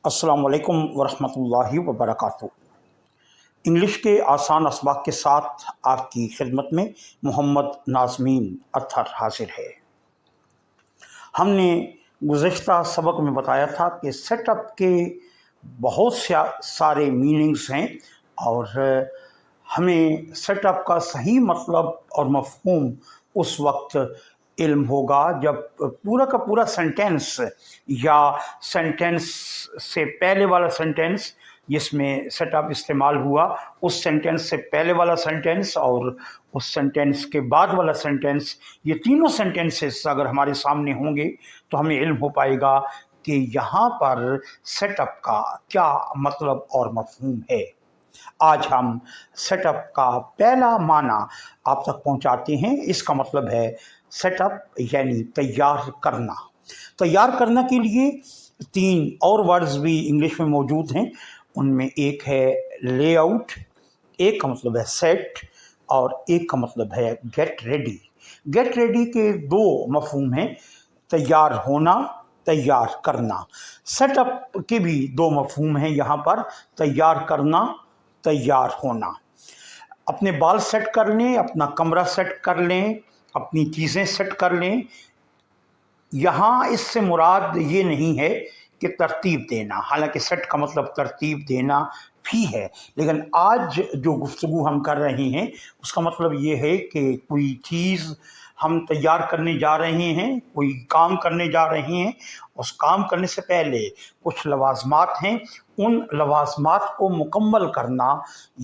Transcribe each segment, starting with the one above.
अस्सलाम वालेकुम वरहमतुल्लाहि वबरकातुहू। इंग्लिश के आसान असबाक के साथ आपकी खिदमत में मोहम्मद नाज़मीन अत्तर हाजिर है। हमने गुज़श्ता सबक में बताया था कि सेटअप के बहुत सारे मीनिंग्स हैं और हमें सेटअप का सही मतलब और मफ़हूम उस वक्त इल्म होगा जब पूरा का पूरा सेंटेंस या सेंटेंस से पहले वाला सेंटेंस जिसमें सेटअप इस्तेमाल हुआ, उस सेंटेंस से पहले वाला सेंटेंस और उस सेंटेंस के बाद वाला सेंटेंस, ये तीनों सेंटेंसेस अगर हमारे सामने होंगे तो हमें इल्म हो पाएगा कि यहाँ पर सेटअप का क्या मतलब और मफ़हूम है। आज हम सेटअप का पहला माना आप तक पहुँचाते हैं। इसका मतलब है सेटअप यानी तैयार करना। तैयार करने के लिए तीन और वर्ड्स भी इंग्लिश में मौजूद हैं। उनमें एक है लेआउट, एक का मतलब है सेट और एक का मतलब है गेट रेडी। गेट रेडी के दो मफहूम हैं, तैयार होना, तैयार करना। सेटअप के भी दो मफहूम हैं यहाँ पर, तैयार करना, तैयार होना। अपने बाल सेट कर लें, अपना कमरा सेट कर लें, अपनी चीज़ें सेट कर लें। यहाँ इससे मुराद ये नहीं है कि तरतीब देना, हालांकि सेट का मतलब तरतीब देना भी है, लेकिन आज जो गुफ्तगू हम कर रहे हैं उसका मतलब ये है कि कोई चीज़ हम तैयार करने जा रहे हैं, कोई काम करने जा रहे हैं, उस काम करने से पहले कुछ लवाज़मात हैं, उन लवाज़मात को मुकम्मल करना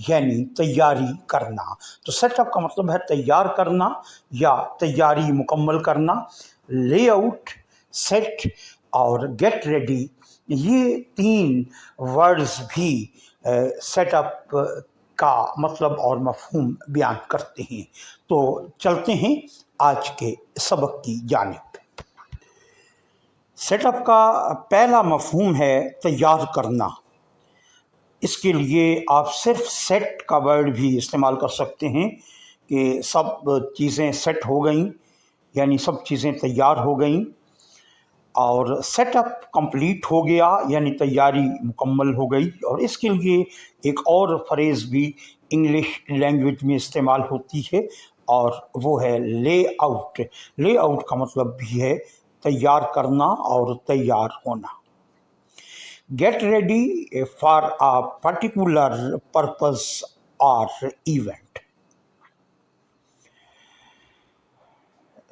यानी तैयारी करना। तो सेटअप का मतलब है तैयार करना या तैयारी मुकम्मल करना। लेआउट, सेट और गेट रेडी, ये तीन वर्ड्स भी सेटअप का मतलब और मफहूम बयान करते हैं। तो चलते हैं आज के सबक की जानिब। सेटअप का पहला मफहूम है तैयार करना। इसके लिए आप सिर्फ सेट का वर्ड भी इस्तेमाल कर सकते हैं कि सब चीज़ें सेट हो गईं, यानी सब चीज़ें तैयार हो गईं, और सेटअप कंप्लीट हो गया यानी तैयारी मुकम्मल हो गई। और इसके लिए एक और फ्रेज़ भी इंग्लिश लैंग्वेज में इस्तेमाल होती है और वो है लेआउट। लेआउट का मतलब भी है तैयार करना और तैयार होना। Get ready for a particular purpose और इवेंट।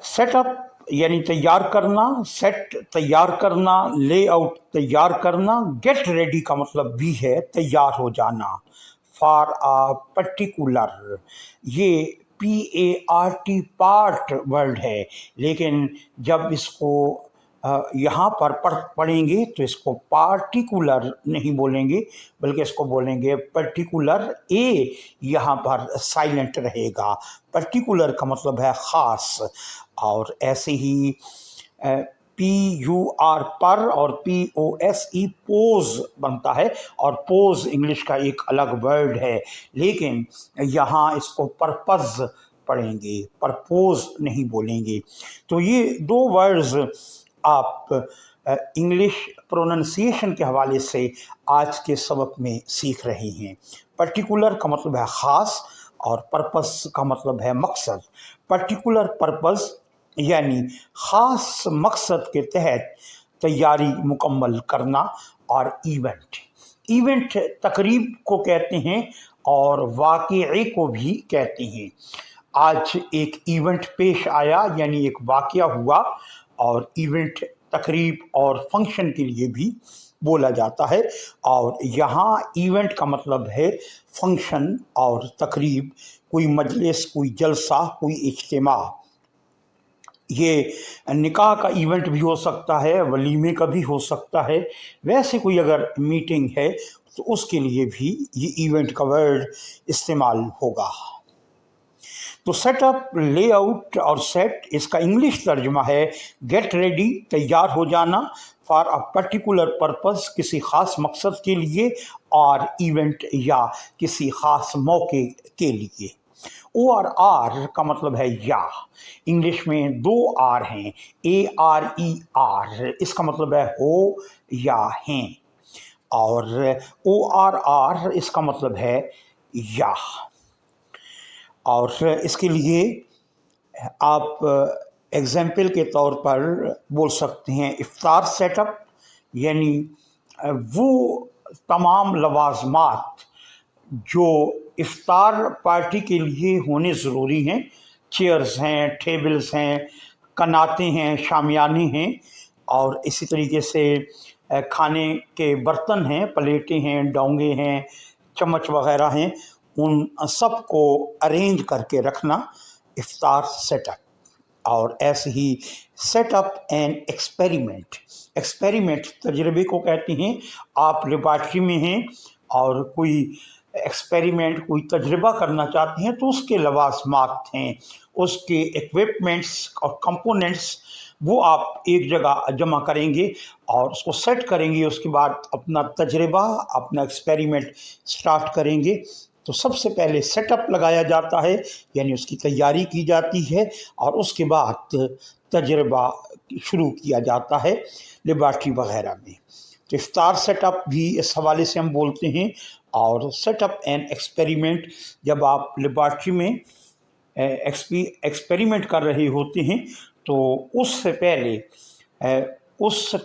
सेटअप यानी तैयार करना, सेट तैयार करना, लेआउट तैयार करना। गेट रेडी का मतलब भी है तैयार हो जाना। फॉर अ पर्टिकुलर, ये PART पार्ट वर्ड है, लेकिन जब इसको यहाँ पर पढ़ेंगे तो इसको पार्टिकुलर नहीं बोलेंगे, बल्कि इसको बोलेंगे पर्टिकुलर। ए यहाँ पर साइलेंट रहेगा। पर्टिकुलर का मतलब है ख़ास, और ऐसे ही PUR पर और POSE पोज बनता है, और पोज इंग्लिश का एक अलग वर्ड है, लेकिन यहाँ इसको पर्पज़ पढ़ेंगे, परपोज नहीं बोलेंगे। तो ये दो वर्ड्स आप इंग्लिश प्रोनंसिएशन के हवाले से आज के सबक में सीख रहे हैं। पर्टिकुलर का मतलब है ख़ास और पर्पस का मतलब है मकसद। पर्टिकुलर पर्पस यानी ख़ास मकसद के तहत तैयारी मुकम्मल करना। और इवेंट, इवेंट तकरीब को कहते हैं और वाक़ये को भी कहते हैं। आज एक इवेंट पेश आया यानी एक वाक़या हुआ, और इवेंट तकरीब और फंक्शन के लिए भी बोला जाता है। और यहाँ इवेंट का मतलब है फंक्शन और तकरीब, कोई मजलिस, कोई जलसा, कोई इज्तिमा। ये निकाह का इवेंट भी हो सकता है, वलीमे का भी हो सकता है। वैसे कोई अगर मीटिंग है तो उसके लिए भी ये इवेंट का वर्ड इस्तेमाल होगा। तो सेटअप, लेआउट और सेट, इसका इंग्लिश तर्जुमा है गेट रेडी, तैयार हो जाना, फॉर अ पर्टिकुलर पर्पस, किसी ख़ास मकसद के लिए, और इवेंट या किसी ख़ास मौके के लिए। ओ और आर का मतलब है या। इंग्लिश में दो आर हैं, ARER। इसका मतलब है हो या हैं। और ORR इसका मतलब है या। और इसके लिए आप एग्जाम्पल के तौर पर बोल सकते हैं इफ्तार सेटअप, यानी वो तमाम लवाजमात जो इफ्तार पार्टी के लिए होने ज़रूरी हैं, चेयर्स हैं, टेबल्स हैं, कनाते हैं, शामियाने हैं, और इसी तरीके से खाने के बर्तन हैं, प्लेटें हैं, डोंगे हैं, चम्मच वग़ैरह हैं, उन सब को अरेंज करके रखना इफ्तार सेटअप। और ऐसे ही सेटअप एंड एक्सपेरिमेंट तजर्बे को कहते हैं। आप लेबॉर्ट्री में हैं और कोई एक्सपेरिमेंट, कोई तजर्बा करना चाहते हैं, तो उसके लवाजमात हैं, उसके इक्विपमेंट्स और कंपोनेंट्स, वो आप एक जगह जमा करेंगे और उसको सेट करेंगे। उसके बाद अपना तजर्बा, अपना एक्सपेरिमेंट स्टार्ट करेंगे। तो सबसे पहले सेटअप लगाया जाता है, यानी उसकी तैयारी की जाती है, और उसके बाद तजर्बा शुरू किया जाता है लेबॉर्ट्री वगैरह में। तो इफ्तार सेटअप भी इस हवाले से हम बोलते हैं। और सेटअप एंड एक्सपेरिमेंट, जब आप लेबॉर्ट्री में एक्सपेरिमेंट कर रहे होते हैं, तो उससे पहले उस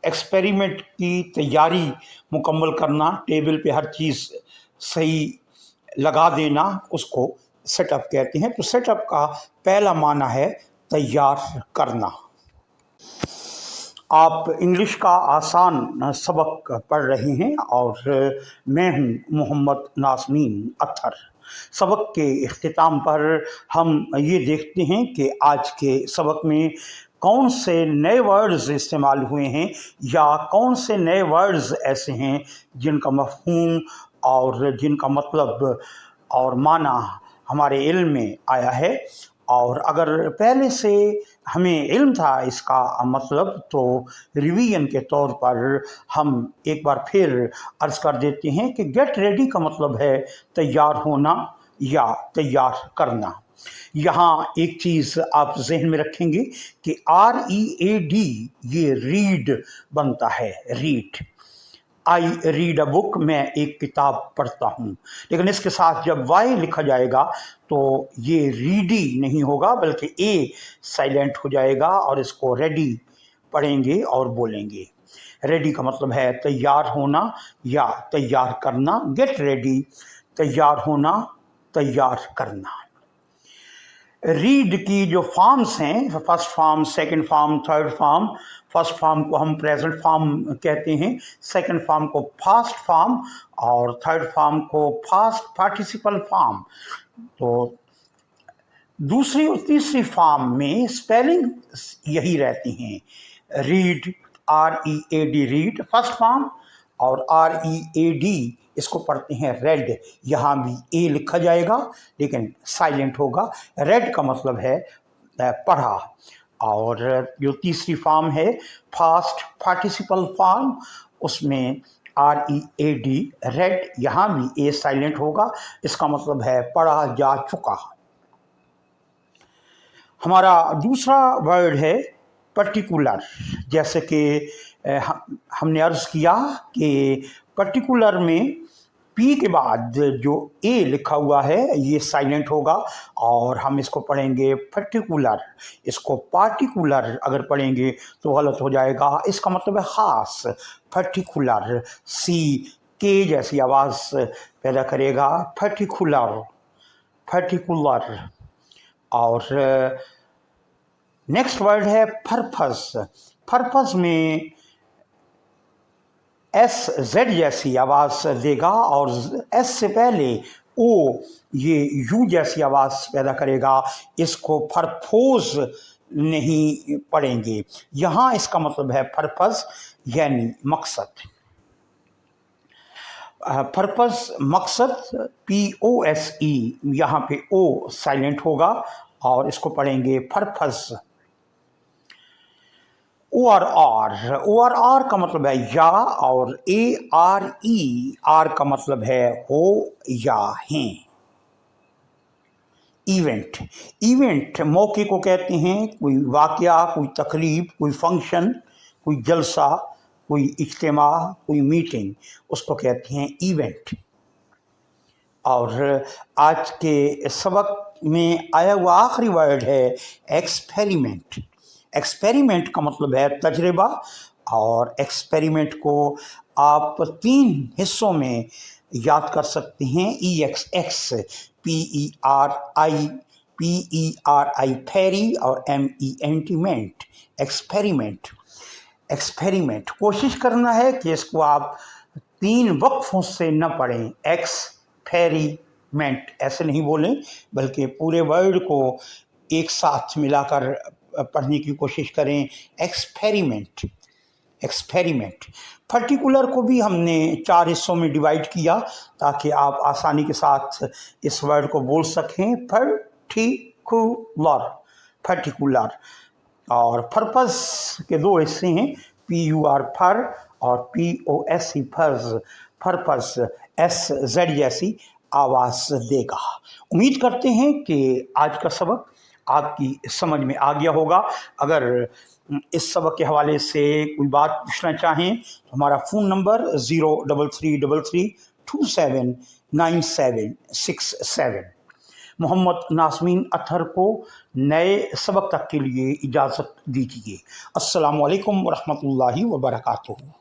एक्सपेरिमेंट की तैयारी मुकम्मल करना, टेबल पे हर चीज़ सही लगा देना, उसको सेटअप कहते हैं। तो सेटअप का पहला माना है तैयार करना। आप इंग्लिश का आसान सबक पढ़ रहे हैं और मैं हूं मोहम्मद नाज़मीन अत्थर। सबक के इख्तिताम पर हम ये देखते हैं कि आज के सबक में कौन से नए वर्ड्स इस्तेमाल हुए हैं, या कौन से नए वर्ड्स ऐसे हैं जिनका मफ़हूम और जिनका मतलब और माना हमारे इल्म में आया है। और अगर पहले से हमें इल्म था इसका मतलब, तो रिवीजन के तौर पर हम एक बार फिर अर्ज़ कर देते हैं कि गेट रेडी का मतलब है तैयार होना या तैयार करना। यहाँ एक चीज़ आप जहन में रखेंगे कि READ ये रीड बनता है, read. I read a book, मैं एक किताब पढ़ता हूँ। लेकिन इसके साथ जब वाई लिखा जाएगा तो ये रीडी नहीं होगा, बल्कि ए साइलेंट हो जाएगा, और इसको रेडी पढ़ेंगे और बोलेंगे। रेडी का मतलब है तैयार होना या तैयार करना। गेट रेडी, तैयार होना, तैयार करना। रीड की जो फॉर्म्स हैं, first form, second form, third form. First form को हम प्रेजेंट फॉर्म कहते हैं, सेकंड फॉर्म को पास्ट फॉर्म, और थर्ड फॉर्म को पास्ट पार्टिसिपल फॉर्म। तो दूसरी और तीसरी फॉर्म में स्पेलिंग यही रहती हैं। Read, READ read first form, और READ इसको पढ़ते हैं रेड। यहाँ भी ए लिखा जाएगा लेकिन साइलेंट होगा। रेड का मतलब है पढ़ा। और जो तीसरी फॉर्म है फास्ट पार्टिसिपल फॉर्म, उसमें READ रेड, यहाँ भी ए साइलेंट होगा। इसका मतलब है पढ़ा जा चुका। हमारा दूसरा वर्ड है पर्टिकुलर। जैसे कि हमने अर्ज़ किया कि पर्टिकुलर में पी के बाद जो ए लिखा हुआ है ये साइलेंट होगा, और हम इसको पढ़ेंगे पर्टिकुलर। इसको पार्टिकुलर अगर पढ़ेंगे तो गलत हो जाएगा। इसका मतलब है ख़ास। पर्टिकुलर सी के जैसी आवाज़ पैदा करेगा, पर्टिकुलर, पर्टिकुलर। और नेक्स्ट वर्ड है पर्पस। पर्पस में SZ जैसी आवाज़ देगा, और S से पहले O ये U जैसी आवाज़ पैदा करेगा। इसको पर्पोज नहीं पढ़ेंगे। यहाँ इसका मतलब है पर्पस, यानी मकसद। पर्पस, मकसद, POSE, यहाँ पे O साइलेंट होगा, और इसको पढ़ेंगे पर्पस। ORR का मतलब है या, और ARE का मतलब है हो या हैं। इवेंट मौके को कहते हैं, कोई वाकया, कोई तकरीब, कोई फंक्शन, कोई जलसा, कोई इज्तिमा, कोई मीटिंग, उसको कहते हैं इवेंट। और आज के सबक में आया हुआ आखिरी वर्ड है एक्सपेरिमेंट। एक्सपेरिमेंट का मतलब है तजर्बा, और एक्सपेरिमेंट को आप 3 हिस्सों में याद कर सकते हैं। EXX, PERI फेरी, और MENT मेंट, एक्सपेरिमेंट। एक्सपेरिमेंट कोशिश करना है कि इसको आप 3 वक्फों से न पढ़ें। एक्सपेरिमेंट ऐसे नहीं बोलें, बल्कि पूरे वर्ड को एक साथ मिलाकर पढ़ने की कोशिश करें। Experiment, experiment. पर्टिकुलर को भी हमने 4 हिस्सों में डिवाइड किया ताकि आप आसानी के साथ इस वर्ड को बोल सकें। Particular, particular. और पर्पस के 2 हिस्से हैं, PUR फर और POSE पर्स। पर्पस SZ जैसी आवाज़ देगा। उम्मीद करते हैं कि आज का सबक आपकी समझ में आ गया होगा। अगर इस सबक के हवाले से कोई बात पूछना चाहें तो हमारा फ़ोन नंबर 03333279767। मोहम्मद नाज़मीन अत्तर को नए सबक तक के लिए इजाज़त दीजिए। अस्सलामु अलैकुम वरहमतुल्लाहि वबरकातुहू।